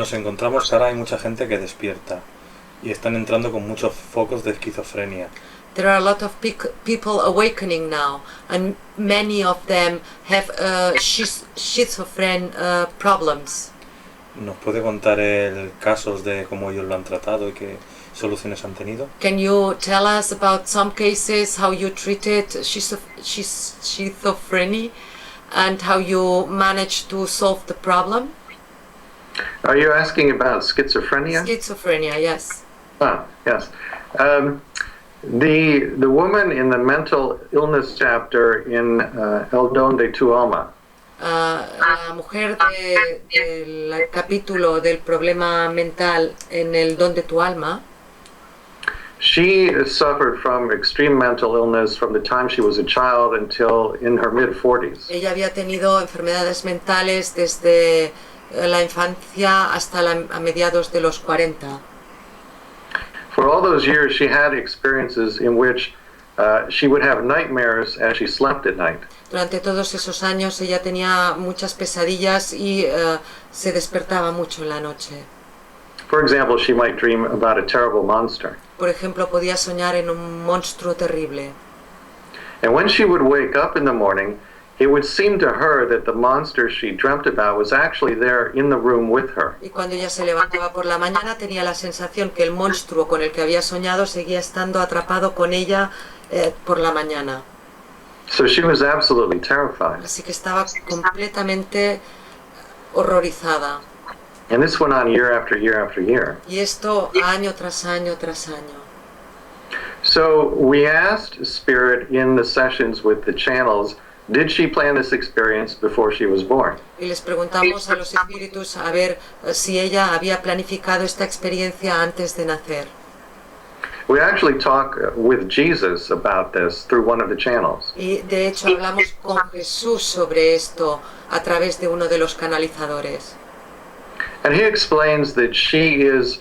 Nos encontramos que ahora hay mucha gente que despierta y están entrando con muchos focos de esquizofrenia. There are a lot of people awakening now, and many of them have schizophrenic problems. ¿Nos puede contar casos de cómo ellos lo han tratado y qué soluciones han tenido? Can you tell us about some cases, how you treated schizophrenia and how you managed to solve the problem? Are you asking about schizophrenia? Schizophrenia, yes. Ah, yes. The woman in the mental illness chapter in Donde, Alma. La mujer del capítulo del problema mental en el Donde tu alma. She suffered from extreme mental illness from the time she was a child until in her mid-40s. Ella había tenido enfermedades mentales desde la infancia hasta a mediados de los 40. For all those years, she had experiences in which she would have nightmares as she slept at night. Durante todos esos años ella tenía muchas pesadillas y se despertaba mucho en la noche. For example, she might dream about a terrible monster. Por ejemplo, podía soñar en un monstruo terrible. And when she would wake up in the morning, it would seem to her that the monster she dreamt about was actually there in the room with her. Y cuando ella se levantaba por la mañana tenía la sensación que el monstruo con el que había soñado seguía estando atrapado con ella por la mañana. So she was absolutely terrified. Así que estaba completamente horrorizada. And this went on year after year after year. Y esto año tras año tras año. So we asked Spirit in the sessions with the channels, did she plan this experience before she was born? Y les preguntamos a los espíritus a ver si ella había planificado esta experiencia antes de nacer. We actually talk with Jesus about this through one of the channels. Y de hecho hablamos con Jesús sobre esto a través de uno de los canalizadores. And he explains that she is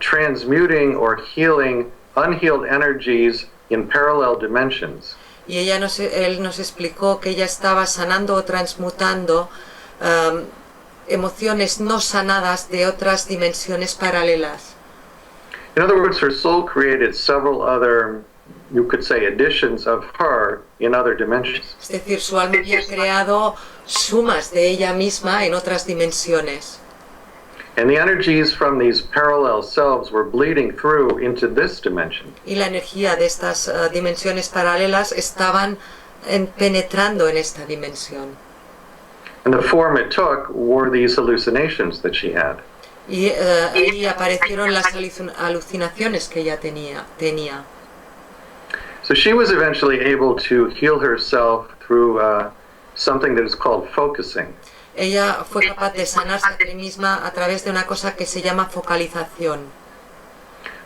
transmuting or healing unhealed energies in parallel dimensions. Y él nos explicó que ella estaba sanando o transmutando emociones no sanadas de otras dimensiones paralelas. In other words, her soul created several other, you could say, editions of her in other dimensions. Es decir, su alma había creado sumas de ella misma en otras dimensiones. And the energies from these parallel selves were bleeding through into this dimension. Y la energía de estas dimensiones paralelas estaban penetrando en esta dimensión. And the form it took were these hallucinations that she had. Y ahí aparecieron las alucinaciones que ella tenía. So she was eventually able to heal herself through something that is called focusing. Ella fue capaz de sanarse a sí misma a través de una cosa que se llama focalización.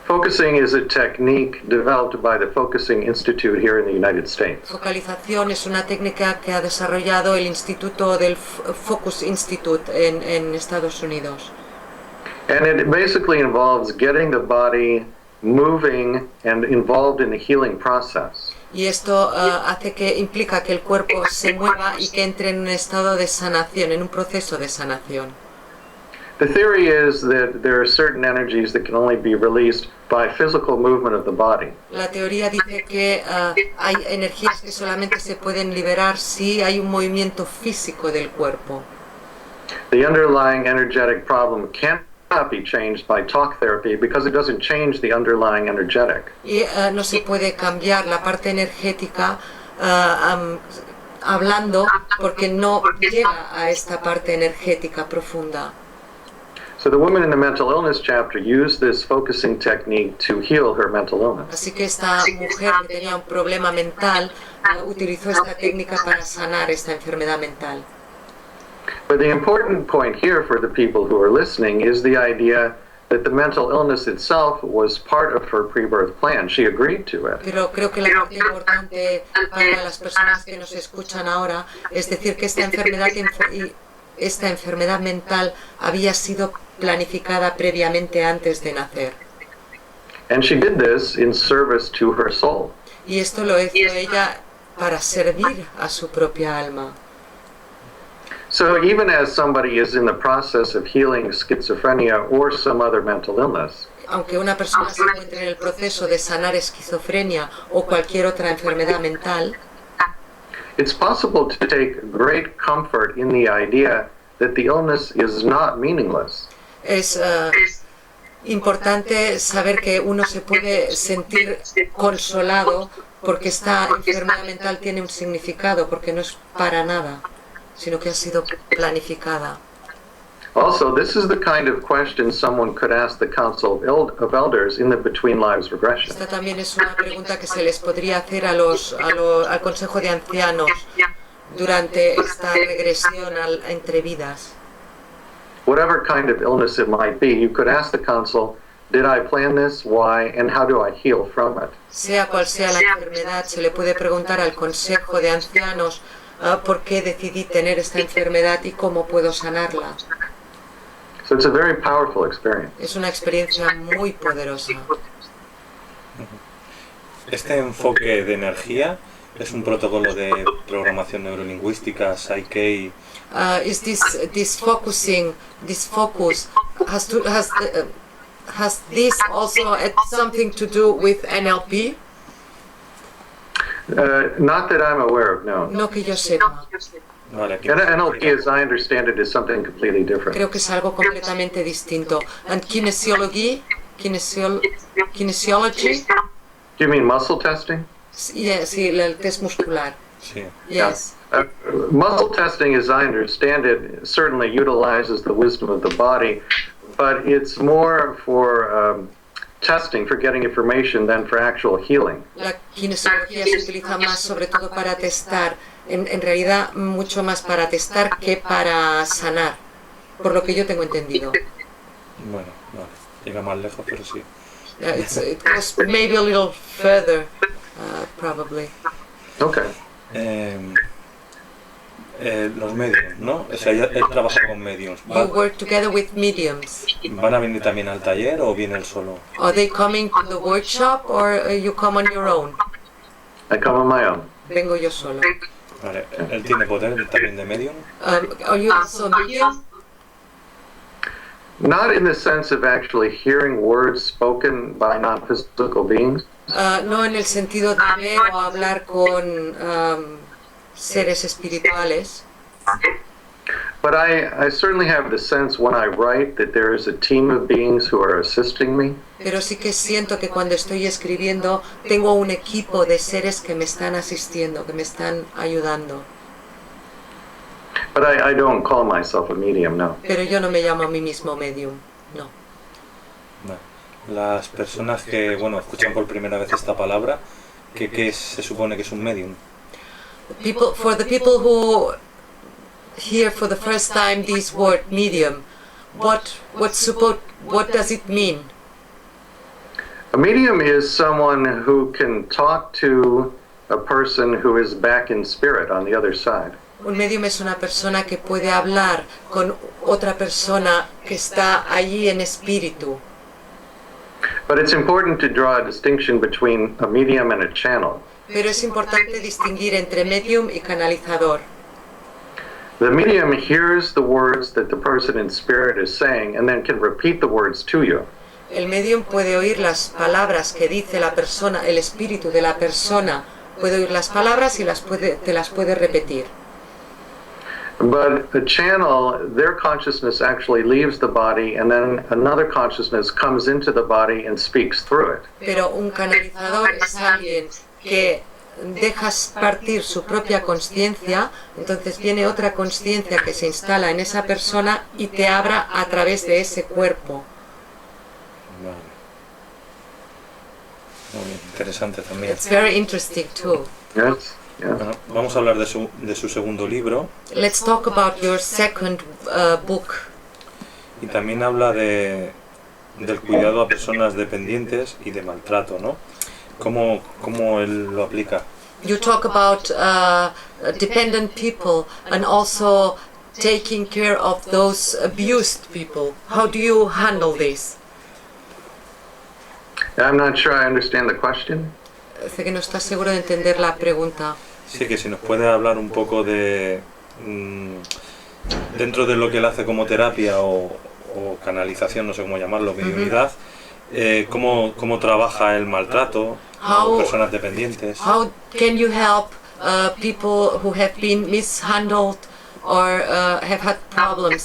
Focusing is a technique developed by the Focusing Institute here in the United States. Focalización es una técnica que ha desarrollado el instituto del Focus Institute en Estados Unidos. And it basically involves getting the body moving and involved in the healing process. Y esto implica que el cuerpo se mueva y que entre en un estado de sanación, en un proceso de sanación. The theory is that there are certain energies that can only be released by physical movement of the body. La teoría dice que hay energías que solamente se pueden liberar si hay un movimiento físico del cuerpo. The underlying energetic problem cannot be changed by talk therapy because it doesn't change the underlying energetic. Y no se puede cambiar la parte energética hablando porque no llega a esta parte energética profunda. So the woman in the mental illness chapter used this focusing technique to heal her mental illness. Así que esta mujer que tenía un problema mental utilizó esta técnica para sanar esta enfermedad mental. But the important point here for the people who are listening is the idea that the mental illness itself was part of her pre-birth plan. She agreed to it. Pero creo que la parte importante para las personas que nos escuchan ahora es decir que esta enfermedad mental había sido planificada previamente antes de nacer. And she did this in service to her soul. Y esto lo hizo ella para servir a su propia alma. So even as somebody is in the process of healing schizophrenia or some other mental illness, Aunque una persona se encuentre en el proceso de sanar esquizofrenia o cualquier otra enfermedad mental, it's possible to take great comfort in the idea that the illness is not meaningless. es importante saber que uno se puede sentir consolado porque esta enfermedad mental tiene un significado, porque no es para nada, sino que ha sido planificada. Also, this is the kind of question someone could ask the Council of Elders in the Between Lives regression. Esta también es una pregunta que se les podría hacer al Consejo de Ancianos durante esta regresión entre vidas. Whatever kind of illness it might be, you could ask the Council, did I plan this, why, and how do I heal from it? Sea cual sea la enfermedad, se le puede preguntar al Consejo de Ancianos por qué decidí tener esta enfermedad y cómo puedo sanarla. So it's a very powerful experience. Es una experiencia muy poderosa. Este enfoque de energía es un protocolo de programación neurolingüística, Psyche. Is this focus has this also something to do with NLP? Not that I'm aware of, no. No que yo sepa. Vale, aquí NLP, as I understand it, is something completely different. Creo que es algo completamente distinto. And kinesiology? Kinesiology? Do you mean muscle testing? Sí, el test muscular. sí. Yes. Muscle testing, as I understand it, certainly utilizes the wisdom of the body, but it's more for testing, for getting information than for actual healing. La kinesiología se utiliza más sobre todo para testar, en realidad mucho más para testar que para sanar, por lo que yo tengo entendido. Bueno, vale. Llega más lejos, pero sí. It goes maybe a little further, probably. Okay. Los mediums, ¿no? O sea, él trabaja con mediums. You work together with mediums. ¿Van a venir también al taller o viene él solo? Are they coming to the workshop or you come on your own? I come on my own. Vengo yo solo. Vale. ¿Él tiene poder también de medium? Are you also medium? Not in the sense of actually hearing words spoken by non-physical beings, No en el sentido de ver o hablar con seres espirituales, but I certainly have the sense when I write that there is a team of beings who are assisting me. pero sí que siento que cuando estoy escribiendo tengo un equipo de seres que me están asistiendo, que me están ayudando. But I don't call myself a medium, no. Pero yo no me llamo a mí mismo medium, no. Vale. Las personas que, bueno, escuchan por primera vez esta palabra, ¿qué se supone que es un medium? For the people who hear for the first time this word medium, what does it mean? A medium is someone who can talk to a person who is back in spirit on the other side. Un medium es una persona que puede hablar con otra persona que está allí en espíritu. But it's important to draw a distinction between a medium and a channel. Pero es importante distinguir entre medium y canalizador. The medium hears the words that the person in spirit is saying and then can repeat the words to you. El medium puede oír las palabras que dice la persona, el espíritu de la persona puede oír las palabras y te las puede repetir. But a channel, their consciousness actually leaves the body and then another consciousness comes into the body and speaks through it. Pero un canalizador es alguien que dejas partir su propia consciencia, entonces viene otra consciencia que se instala en esa persona y te habla a través de ese cuerpo. Vale. Muy interesante también. It's very interesting too. Yes? Yeah. Bueno, vamos a hablar de su segundo libro Let's talk about your second book. y también habla del cuidado a personas dependientes y de maltrato, ¿no? ¿Cómo él lo aplica? You talk about dependent people and also taking care of those abused people. How do you handle this? I'm not sure I understand the question. Dice que no está seguro de entender la pregunta. Sí, que si nos puede hablar un poco dentro de lo que él hace como terapia o canalización, no sé cómo llamarlo, mediunidad, cómo trabaja el maltrato o personas dependientes. How can you help people who have been mishandled or have had problems?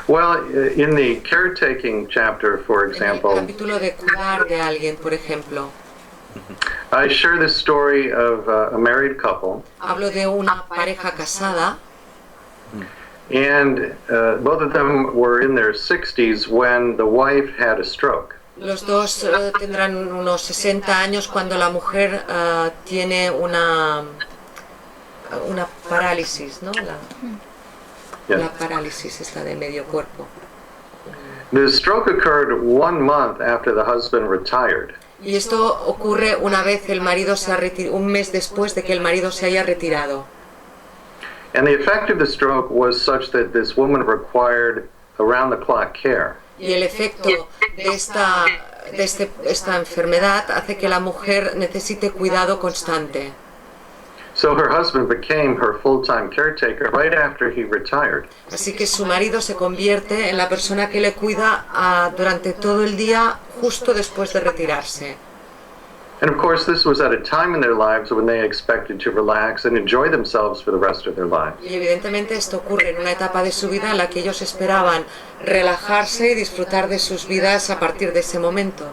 Well, in the caretaking chapter, for En el example, capítulo de cuidar de alguien, por ejemplo, I share the story of a married couple, hablo de una pareja casada and both of them were in their 60s when the wife had a stroke. Los dos tendrán unos 60 años cuando la mujer tiene una parálisis, ¿no? La parálisis esta de medio cuerpo. The stroke occurred 1 month after the husband retired. Y esto ocurre una vez el marido se ha un mes después de que el marido se haya retirado. And the effect of the stroke was such that this woman required around-the-clock care. Y el efecto de esta enfermedad hace que la mujer necesite cuidado constante. So her husband became her full-time caretaker right after he retired. Así que su marido se convierte en la persona que le cuida durante todo el día justo después de retirarse. And of course, this was at a time in their lives when they expected to relax and enjoy themselves for the rest of their lives. Y evidentemente esto ocurre en una etapa de su vida en la que ellos esperaban relajarse y disfrutar de sus vidas a partir de ese momento.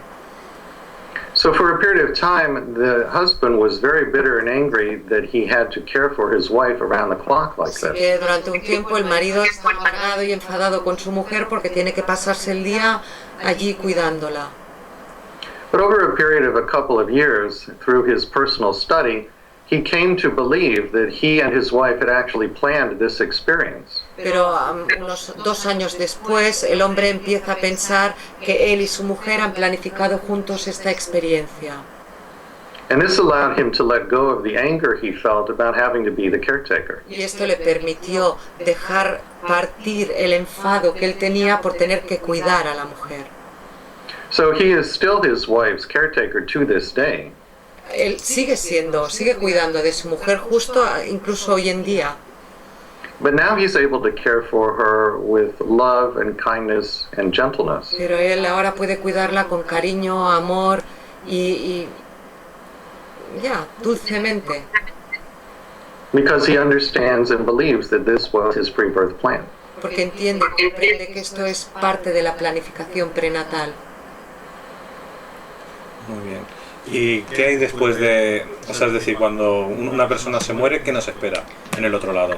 So for a period of time, the husband was very bitter and angry that he had to care for his wife around the clock like Así this. que durante un tiempo el marido está amargado y enfadado con su mujer porque tiene que pasarse el día allí cuidándola. But over a period of a couple of years, through his personal study, he came to believe that he and his wife had actually planned this experience. Pero unos 2 años después el hombre empieza a pensar que él y su mujer han planificado juntos esta experiencia. And this allowed him to let go of the anger he felt about having to be the caretaker. Y esto le permitió dejar partir el enfado que él tenía por tener que cuidar a la mujer. So he is still his wife's caretaker to this day. Él sigue cuidando de su mujer justo incluso hoy en día. But now he's able to care for her with love and kindness and gentleness. Pero él ahora puede cuidarla con cariño, amor y dulcemente. Because he understands and believes that this was his pre-birth plan. Porque entiende y comprende que esto es parte de la planificación prenatal. Muy bien. ¿Y qué hay después de, o sea, es decir, cuando una persona se muere, qué nos espera en el otro lado?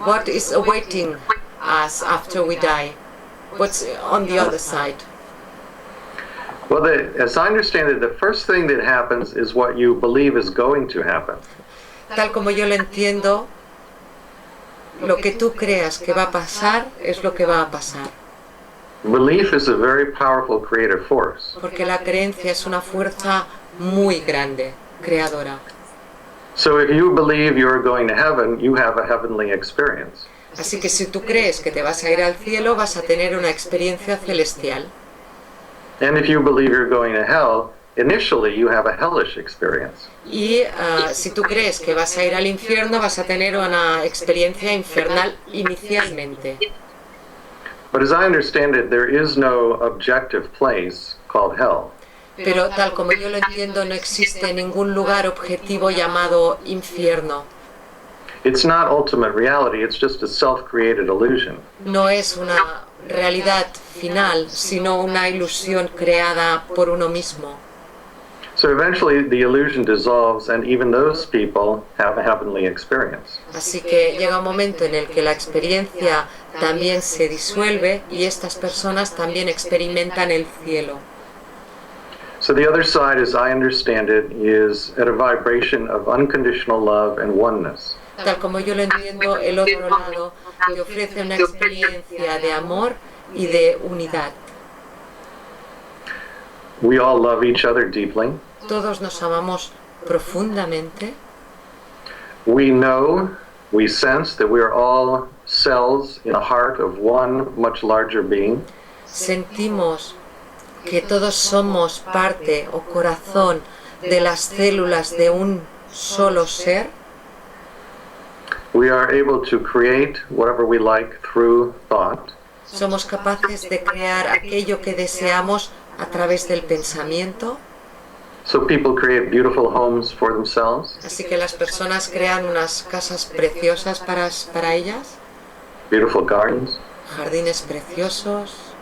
What is awaiting us after we die? What's on the other side? Well, as I understand it, the first thing that happens is what you believe is going to happen. Tal como yo lo entiendo, lo que tú creas que va a pasar es lo que va a pasar. Belief is a very powerful creative force. Porque la creencia es una fuerza muy grande, creadora. So if you believe you're going to heaven, you have a heavenly experience. Así que si tú crees que te vas a ir al cielo, vas a tener una experiencia celestial. And if you believe you're going to hell, initially you have a hellish experience. Y si tú crees que vas a ir al infierno, vas a tener una experiencia infernal inicialmente. But as I understand it, there is no objective place called hell. Pero tal como yo lo entiendo, no existe ningún lugar objetivo llamado infierno. It's not ultimate reality, it's just a self-created illusion. No es una realidad final, sino una ilusión creada por uno mismo. So eventually the illusion dissolves and even those people have a heavenly experience. Así que llega un momento en el que la experiencia también se disuelve y estas personas también experimentan el cielo. So the other side, as I understand it, is at a vibration of unconditional love and oneness. Tal como yo lo entiendo, el otro lado te ofrece una experiencia de amor y de unidad. We all love each other deeply. Todos nos amamos profundamente. We know, we sense that we are all cells in the heart of one much larger being. Sentimos que todos somos parte o corazón de las células de un solo ser. We are able to create whatever we like through thought. Somos capaces de crear aquello que deseamos a través del pensamiento. So people create beautiful homes for themselves, Así que las personas crean unas casas preciosas para ellas, beautiful gardens. jardines preciosos.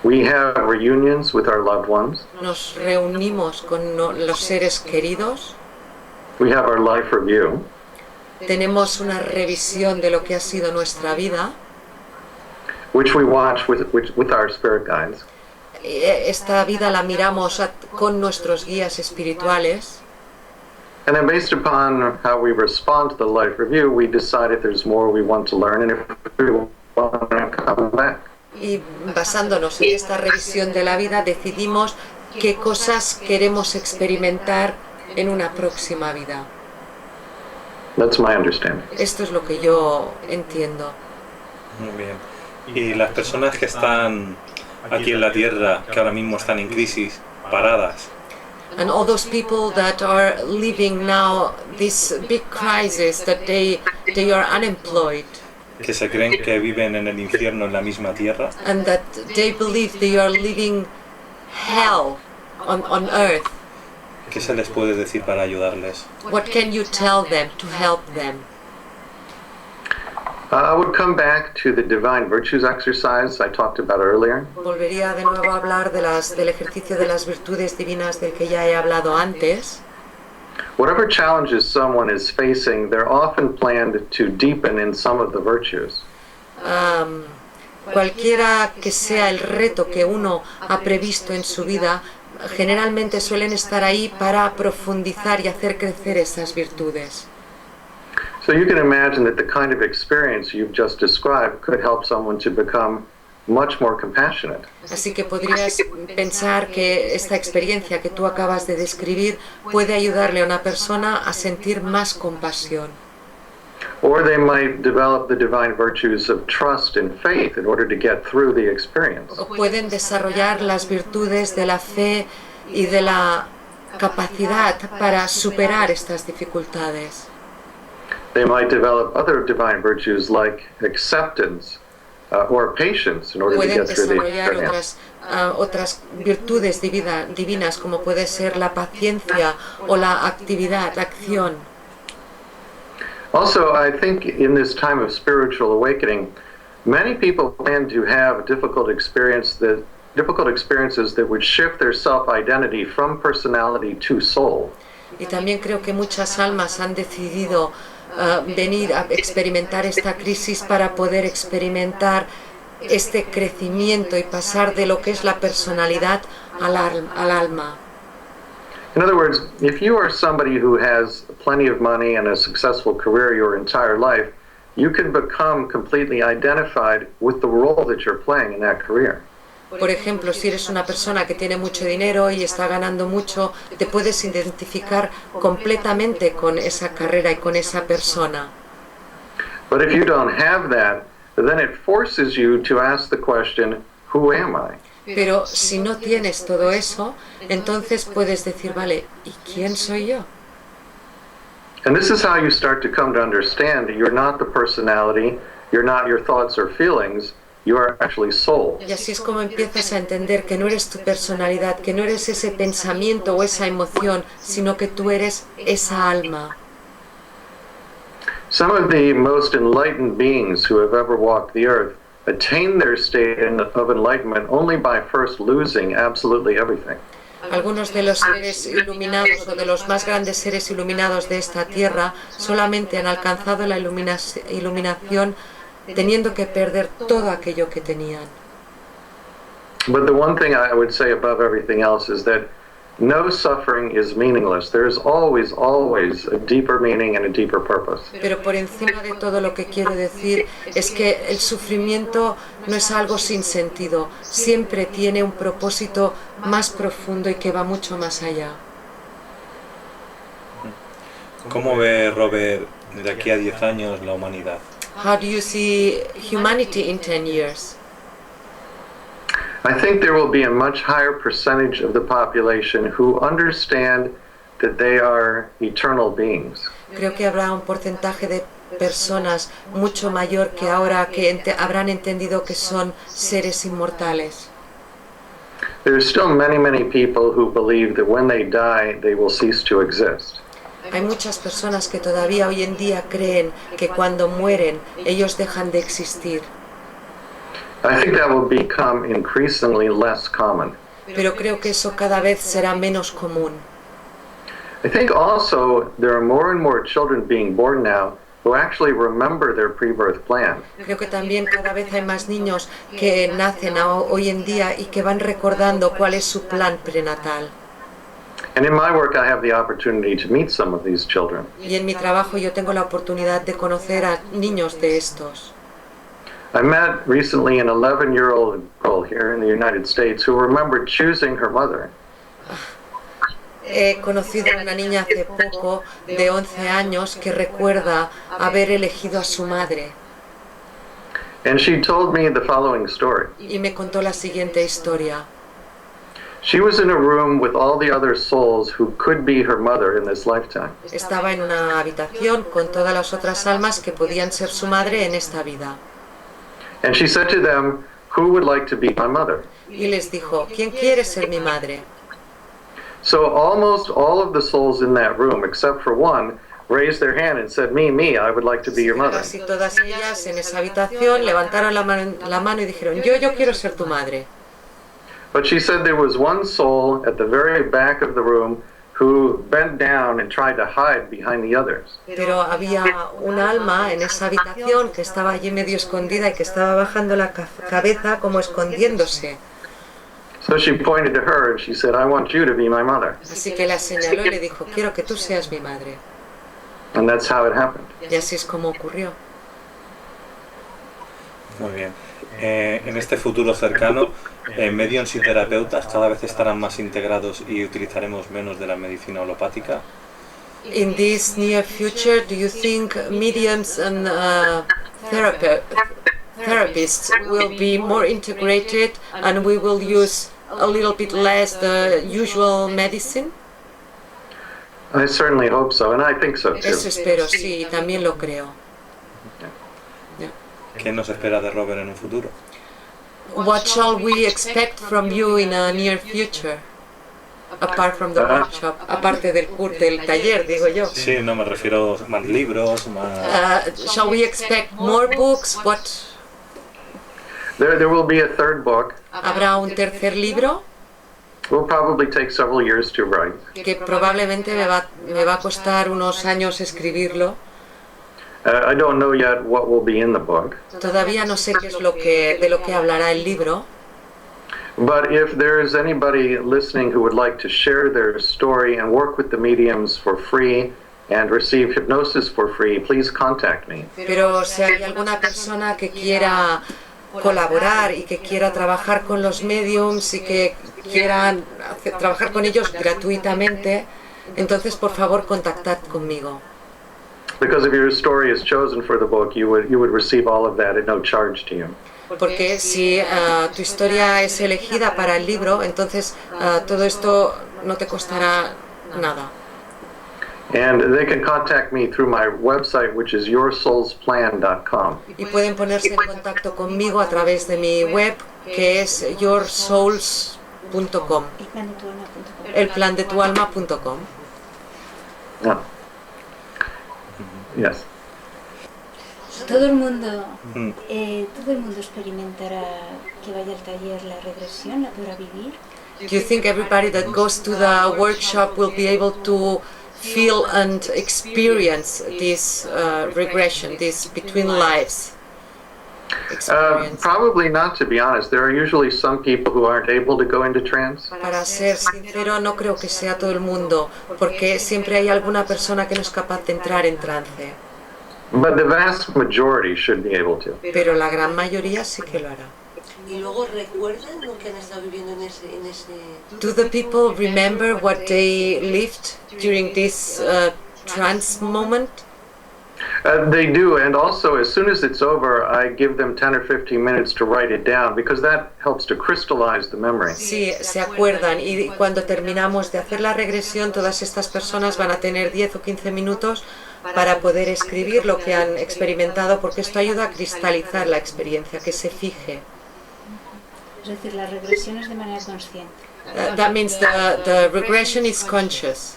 We have reunions with our loved ones. Nos reunimos con los seres queridos. We have our life review. Tenemos una revisión de lo que ha sido nuestra vida. Which we watch with our spirit guides. Esta vida la miramos con nuestros guías espirituales. And then based upon how we respond to the life review, we decide if there's more we want to learn and if we want to come back. Y basándonos en esta revisión de la vida, decidimos qué cosas queremos experimentar en una próxima vida. That's my understanding. Esto es lo que yo entiendo. Muy bien. Y las personas que están aquí en la Tierra, que ahora mismo están en crisis, paradas, And all those people that are living now this big crisis, that they are unemployed, que se creen que viven en el infierno en la misma Tierra, and that they believe they are living hell on earth. ¿qué se les puede decir para ayudarles? What can you tell them to help them? I would come back to the divine virtues exercise I talked about earlier. Volvería de nuevo a hablar del ejercicio de las virtudes divinas del que ya he hablado antes. Whatever challenges someone is facing, they're often planned to deepen in some of the virtues. Cualquiera que sea el reto que uno ha previsto en su vida, generalmente suelen estar ahí para profundizar y hacer crecer esas virtudes. So you can imagine that the kind of experience you've just described could help someone to become much more compassionate. Así que podrías pensar que esta experiencia que tú acabas de describir puede ayudarle a una persona a sentir más compasión. Or they might develop the divine virtues of trust and faith in order to get through the experience. O pueden desarrollar las virtudes de la fe y de la capacidad para superar estas dificultades. They might develop other divine virtues like acceptance or patience in order to Pueden get through the desarrollar experience. otras virtudes divinas como puede ser la paciencia o la actividad, acción. Also, I think in this time of spiritual awakening, many people plan to have difficult experiences that would shift their self-identity from personality to soul. Y también creo que muchas almas han decidido venir a experimentar esta crisis para poder experimentar este crecimiento y pasar de lo que es la personalidad al alma. In other words, if you are somebody who has plenty of money and a successful career your entire life, you can become completely identified with the role that you're playing in that career. Por ejemplo, si eres una persona que tiene mucho dinero y está ganando mucho, te puedes identificar completamente con esa carrera y con esa persona. But if you don't have that, then it forces you to ask the question, who am I? Pero si no tienes todo eso, entonces puedes decir, vale, ¿y quién soy yo? And this is how you start to come to understand that you're not the personality, you're not your thoughts or feelings, you are actually soul. Y así es como empiezas a entender que no eres tu personalidad, que no eres ese pensamiento o esa emoción, sino que tú eres esa alma. Some of the most enlightened beings who have ever walked the earth attain their state of enlightenment only by first losing absolutely everything. Algunos de los seres iluminados o de los más grandes seres iluminados de esta tierra solamente han alcanzado la iluminación teniendo que perder todo aquello que tenían. But the one thing I would say above everything else is that no suffering is meaningless. There is always, always a deeper meaning and a deeper purpose. Pero por encima de todo lo que quiero decir es que el sufrimiento no es algo sin sentido, siempre tiene un propósito más profundo y que va mucho más allá. ¿Cómo ve Robert de aquí a 10 años la humanidad? How do you see humanity in 10 years? I think there will be a much higher percentage of the population who understand that they are eternal beings. Creo que habrá un porcentaje de personas mucho mayor que ahora, que habrán entendido que son seres inmortales. There's still many people who believe that when they die, they will cease to exist. Hay muchas personas que todavía hoy en día creen que cuando mueren ellos dejan de existir. I think that will become increasingly less common. Pero creo que eso cada vez será menos común. I think also there are more and more children being born now who actually remember their pre-birth plan. Creo que también cada vez hay más niños que nacen hoy en día y que van recordando cuál es su plan prenatal. And in my work I have the opportunity to meet some of these children. Y en mi trabajo yo tengo la oportunidad de conocer a niños de estos. I met recently an 11-year-old girl here in the United States who remembered choosing her mother. He conocido a una niña hace poco de 11 años que recuerda haber elegido a su madre. And she told me the following story. Y me contó la siguiente historia. She was in a room with all the other souls who could be her mother in this lifetime. Estaba en una habitación con todas las otras almas que podían ser su madre en esta vida. And she said to them, "Who would like to be my mother?" Y les dijo, ¿quién quiere ser mi madre? So almost all of the souls in that room, except for one, raised their hand and said, me, I would like to be your mother. Casi todas ellas en esa habitación levantaron la mano y dijeron, yo quiero ser tu madre. But she said there was one soul at the very back of the room who bent down and tried to hide behind the others. Pero había un alma en esa habitación que estaba allí medio escondida y que estaba bajando la cabeza como escondiéndose. So she pointed to her and she said, I want you to be my mother. Así que la señaló y le dijo, quiero que tú seas mi madre. And that's how it happened. Y así es como ocurrió. Muy bien. En este futuro cercano, médiums y terapeutas cada vez estarán más integrados y utilizaremos menos de la medicina alopática. In this near future, do you think mediums and therapists will be more integrated and we will use a little bit less the usual medicine? I certainly hope so, and I think so too. Eso espero, sí, y también lo creo. ¿Qué nos espera de Robert en un futuro? What shall we expect from you in a near future? Apart from the workshop, aparte del taller, digo yo. Sí, no, me refiero a más libros, más... Shall we expect more books? What? There will be a third book. ¿Habrá un tercer libro? Will probably take several years to write. Que probablemente me va a costar unos años escribirlo. I don't know yet what will be in the book. Todavía no sé qué es de lo que hablará el libro. But if there is anybody listening who would like to share their story and work with the mediums for free and receive hypnosis for free, please contact me. Pero si hay alguna persona que quiera colaborar y que quiera trabajar con los mediums y que quieran trabajar con ellos gratuitamente, entonces por favor contactad conmigo. Because if your story is chosen for the book, you would receive all of that at no charge to you. Porque si tu historia es elegida para el libro, entonces todo esto no te costará nada. And they can contact me through my website, which is yoursoulsplan.com. Y pueden ponerse en contacto conmigo a través de mi web, que es yoursouls.com. elplandetualma.com. Yeah. Yes. Todo el mundo experimentará que vaya al taller la regresión, la podrá vivir. Do you think everybody that goes to the workshop will be able to feel and experience this regression, this between lives experience? Probably not, to be honest. There are usually some people who aren't able to go into trance. Para ser sincero, no creo que sea todo el mundo, porque siempre hay alguna persona que no es capaz de entrar en trance. But the vast majority should be able to. Pero la gran mayoría sí que lo hará. Y luego recuerdan lo que han estado viviendo en ese... Do the people remember what they lived during this trance moment? They do, and also as soon as it's over, I give them 10 or 15 minutes to write it down because that helps to crystallize the memory. Sí, se acuerdan y cuando terminamos de hacer la regresión, todas estas personas van a tener 10 o 15 minutos para poder escribir lo que han experimentado, porque esto ayuda a cristalizar la experiencia, que se fije. Es decir, la regresión es de manera consciente. That means the regression is conscious.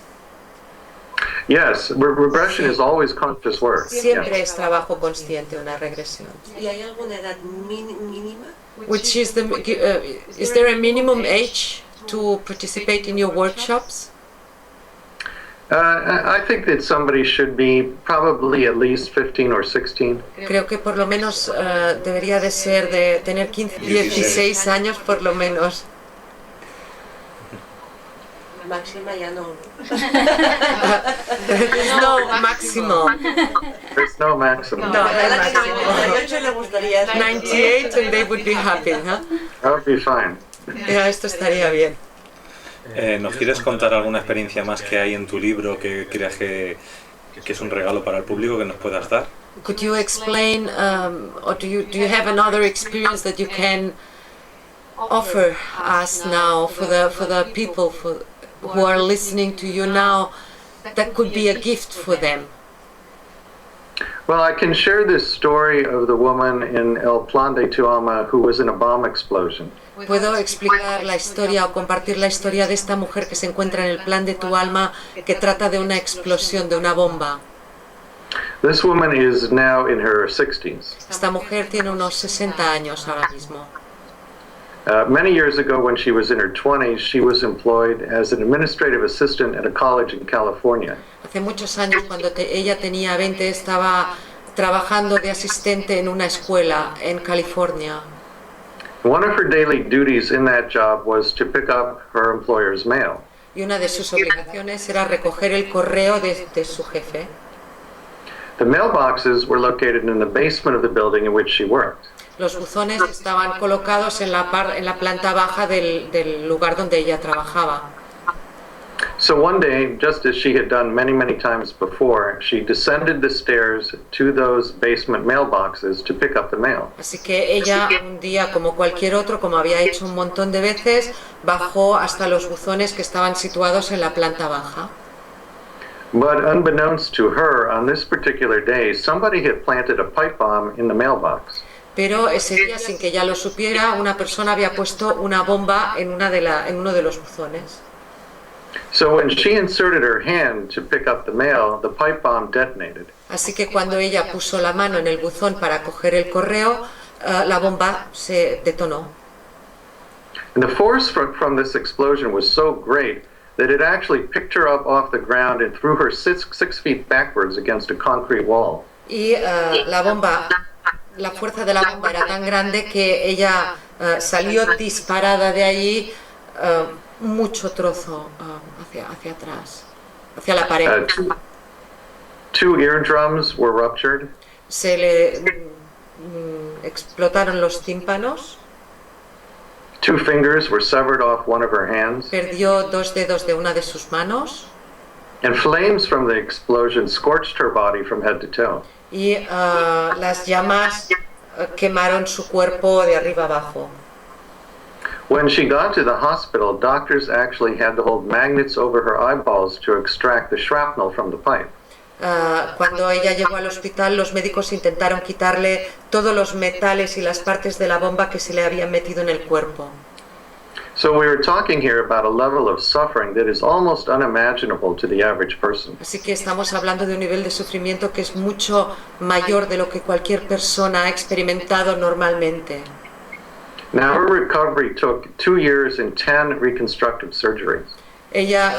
Yes, regression is always conscious work. Siempre es trabajo consciente una regresión. ¿Y hay alguna edad mínima? Which is is there a minimum age to participate in your workshops? I think that somebody should be probably at least 15 or 16. Creo que por lo menos debería de ser de tener 15, 16 años por lo menos. Máxima ya no. There's no maximum. There's no maximum. No, no hay A la que máximo. 98 le gustaría. 98 and they would be happy, ¿no? That would be fine. Ya, esto estaría bien. ¿Nos quieres contar alguna experiencia más que hay en tu libro que creas que es un regalo para el público que nos puedas dar? Could you explain, or do you have another experience that you can offer us now for the people who are listening to you now, that could be a gift for them? Well, I can share this story of the woman in El Plan de tu Alma who was in a bomb explosion. Puedo explicar la historia o compartir la historia de esta mujer que se encuentra en el plan de tu alma, que trata de una explosión, de una bomba. This woman is now in her 60s. Esta mujer tiene unos 60 años ahora mismo. Many years ago, when she was in her 20s, she was employed as an administrative assistant at a college in California. Hace muchos años, cuando ella tenía 20, estaba trabajando de asistente en una escuela en California. One of her daily duties in that job was to pick up her employer's mail. Y una de sus obligaciones era recoger el correo de su jefe. The mailboxes were located in the basement of the building in which she worked. Los buzones estaban colocados en la planta baja del lugar donde ella trabajaba. So one day, just as she had done many, many times before, she descended the stairs to those basement mailboxes to pick up the mail. Así que ella, un día como cualquier otro, como había hecho un montón de veces, bajó hasta los buzones que estaban situados en la planta baja. But unbeknownst to her, on this particular day, somebody had planted a pipe bomb in the mailbox. Pero ese día, sin que ella lo supiera, una persona había puesto una bomba en uno de los buzones. So when she inserted her hand to pick up the mail, the pipe bomb detonated. Así que cuando ella puso la mano en el buzón para coger el correo, la bomba se detonó. And the force from this explosion was so great that it actually picked her up off the ground and threw her 6 feet backwards against a concrete wall. Y la fuerza de la bomba era tan grande que ella salió disparada de allí mucho trozo hacia atrás, hacia la pared. Two eardrums were ruptured. Se le explotaron los tímpanos. 2 fingers were severed off one of her hands. Perdió 2 dedos de una de sus manos. And flames from the explosion scorched her body from head to toe. Y las llamas quemaron su cuerpo de arriba abajo. When she got to the hospital, doctors actually had to hold magnets over her eyeballs to extract the shrapnel from the pipe. Cuando ella llegó al hospital, los médicos intentaron quitarle todos los metales y las partes de la bomba que se le habían metido en el cuerpo. So we were talking here about a level of suffering that is almost unimaginable to the average person. Así que estamos hablando de un nivel de sufrimiento que es mucho mayor de lo que cualquier persona ha experimentado normalmente. Now her recovery took 2 years and 10 reconstructive surgeries. Ella,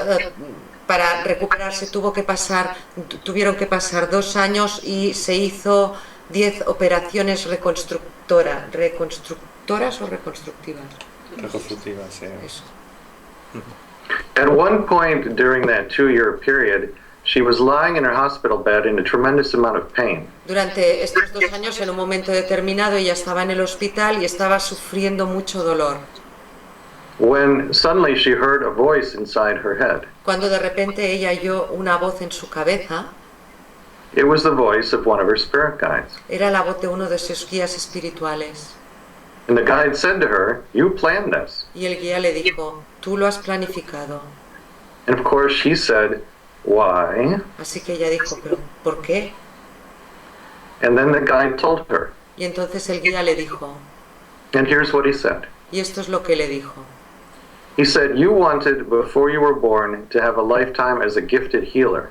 para recuperarse, tuvieron que pasar 2 años y se hizo 10 operaciones reconstructoras o reconstructivas. Reconstructivas, sí. Eso. At one point during that 2-year period, she was lying in her hospital bed in a tremendous amount of pain. Durante estos 2 años, en un momento determinado, ella estaba en el hospital y estaba sufriendo mucho dolor. When suddenly she heard a voice inside her head. Cuando de repente ella oyó una voz en su cabeza. It was the voice of one of her spirit guides. Era la voz de uno de sus guías espirituales. And the guide said to her, "You planned this." Y el guía le dijo, tú lo has planificado. And of course she said, "Why?" Así que ella dijo, pero ¿por qué? And then the guide told her. Y entonces el guía le dijo, And here's what he said. y esto es lo que le dijo. He said, "You wanted, before you were born, to have a lifetime as a gifted healer.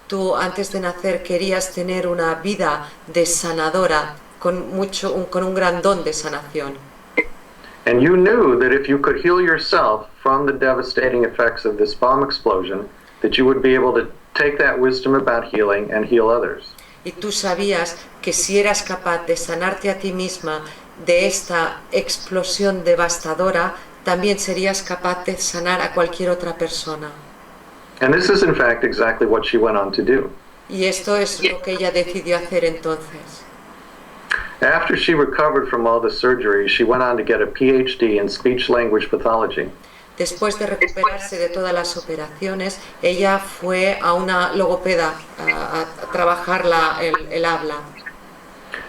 Tú antes de nacer querías tener una vida de sanadora con un gran don de sanación. And you knew that if you could heal yourself from the devastating effects of this bomb explosion, that you would be able to take that wisdom about healing and heal others." Y tú sabías que si eras capaz de sanarte a ti misma de esta explosión devastadora, también serías capaz de sanar a cualquier otra persona. And this is in fact exactly what she went on to do. Y esto es lo que ella decidió hacer entonces. After she recovered from all the surgery, she went on to get a PhD in speech language pathology. Después de recuperarse de todas las operaciones, ella fue a una logopeda a trabajar el habla.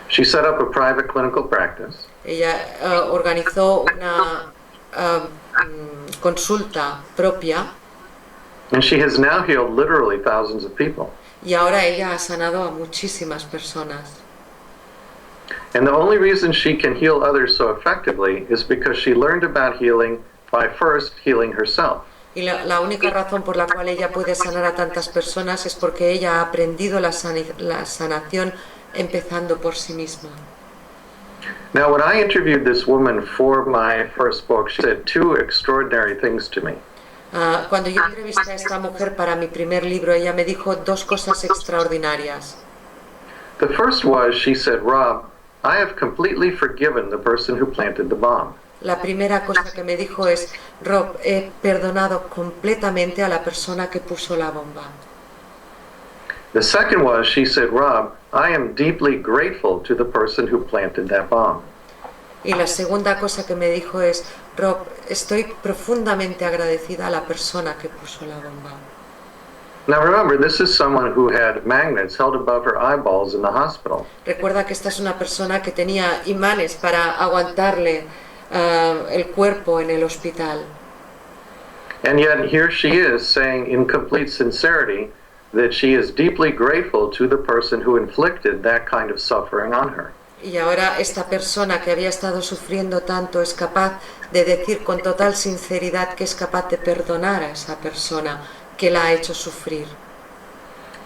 She set up a private clinical practice. Ella organizó una consulta propia And she has now healed literally thousands of people. y ahora ella ha sanado a muchísimas personas. And the only reason she can heal others so effectively is because she learned about healing by first healing herself. Y la única razón por la cual ella puede sanar a tantas personas es porque ella ha aprendido la sanación empezando por sí misma. Now, when I interviewed this woman for my first book, she said two extraordinary things to me. Cuando yo entrevisté a esta mujer para mi primer libro, ella me dijo dos cosas extraordinarias. The first was, she said, "Rob, I have completely forgiven the person who planted the bomb." La primera cosa que me dijo es, Rob, he perdonado completamente a la persona que puso la bomba. The second was, she said, "Rob, I am deeply grateful to the person who planted that bomb." Y la segunda cosa que me dijo es, Rob, estoy profundamente agradecida a la persona que puso la bomba. Now remember, this is someone who had magnets held above her eyeballs in the hospital. Recuerda que esta es una persona que tenía imanes para aguantarle el cuerpo en el hospital. And yet here she is saying in complete sincerity that she is deeply grateful to the person who inflicted that kind of suffering on her. Y ahora esta persona que había estado sufriendo tanto es capaz de decir con total sinceridad que es capaz de perdonar a esa persona que la ha hecho sufrir.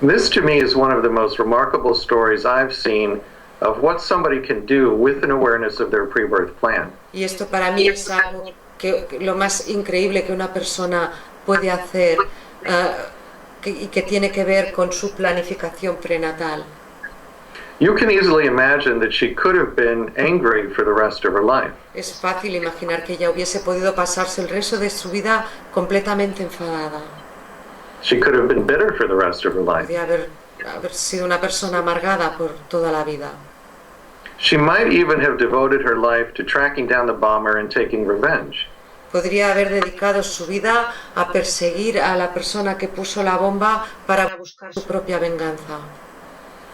This to me is one of the most remarkable stories I've seen of what somebody can do with an awareness of their pre-birth plan. Y esto para mí es algo que lo más increíble que una persona puede hacer y que tiene que ver con su planificación prenatal. You can easily imagine that she could have been angry for the rest of her life. Es fácil imaginar que ella hubiese podido pasarse el resto de su vida completamente enfadada. She could have been bitter for the rest of her life. Podría haber sido una persona amargada por toda la vida. She might even have devoted her life to tracking down the bomber and taking revenge. Podría haber dedicado su vida a perseguir a la persona que puso la bomba para buscar su propia venganza.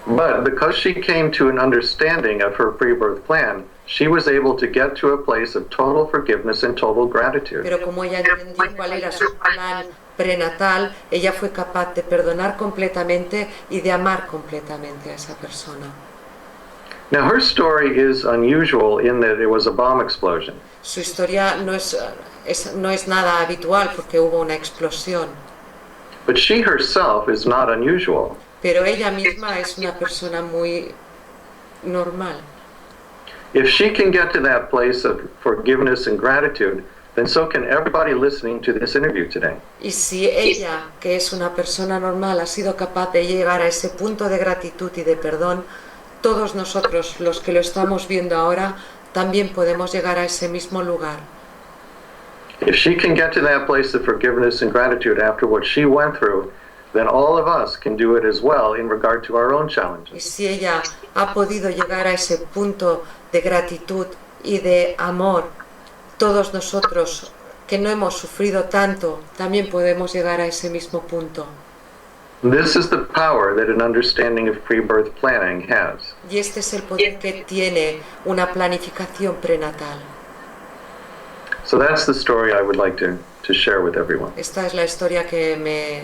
But because she came to an understanding of her pre-birth plan, she was able to get to a place of total forgiveness and total gratitude. Pero como ella entendió cuál era su plan prenatal, ella fue capaz de perdonar completamente y de amar completamente a esa persona. Now her story is unusual in that it was a bomb explosion. Su historia no es nada habitual porque hubo una explosión. But she herself is not unusual. Pero ella misma es una persona muy normal. If she can get to that place of forgiveness and gratitude, then so can everybody listening to this interview today. Y si ella, que es una persona normal, ha sido capaz de llegar a ese punto de gratitud y de perdón, todos nosotros, los que lo estamos viendo ahora, también podemos llegar a ese mismo lugar. If she can get to that place of forgiveness and gratitude after what she went through, then all of us can do it as well in regard to our own Y challenges. si ella ha podido llegar a ese punto de gratitud y de amor, todos nosotros que no hemos sufrido tanto, también podemos llegar a ese mismo punto. This is the power that an understanding of pre-birth planning has. Y este es el poder que tiene una planificación prenatal. So that's the story I would like to share with everyone. Esta es la historia que me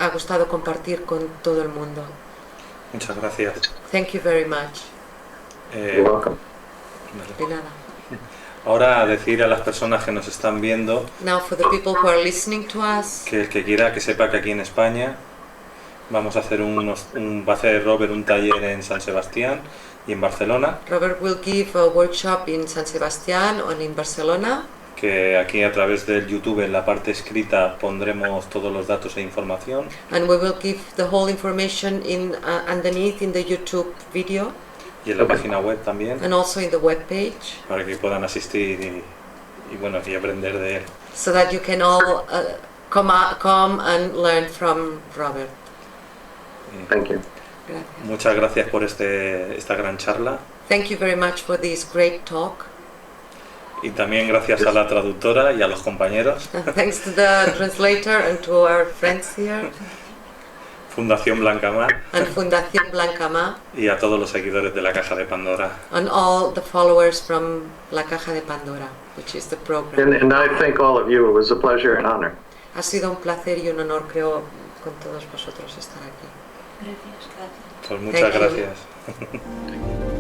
ha gustado compartir con todo el mundo. Muchas gracias. Thank you very much. You're welcome. De nada. Ahora decir a las personas que nos están viendo Now for the people who are listening to us, que el que quiera que sepa que aquí en España vamos a hacer va a hacer Robert un taller en San Sebastián y en Barcelona, Robert will give a workshop in San Sebastián and in Barcelona. que aquí a través del YouTube en la parte escrita pondremos todos los datos e información. And we will give the whole information in underneath in the YouTube video Y en la página web también, and also in the web page, para que puedan asistir y bueno, y aprender de él. so that you can all come and learn from Robert. Thank you. Gracias. Muchas gracias por esta gran charla Thank you very much for this great talk. y también gracias a la traductora y a los compañeros. And thanks to the translator and to our friends here Fundación Blancamar and Fundación Blancamar y a todos los seguidores de la Caja de Pandora. and all the followers from La Caja de Pandora, which is the program. And I thank all of you. It was a pleasure and honor. Ha sido un placer y un honor, creo, con todos vosotros estar aquí. Gracias. Pues muchas Thank you. gracias.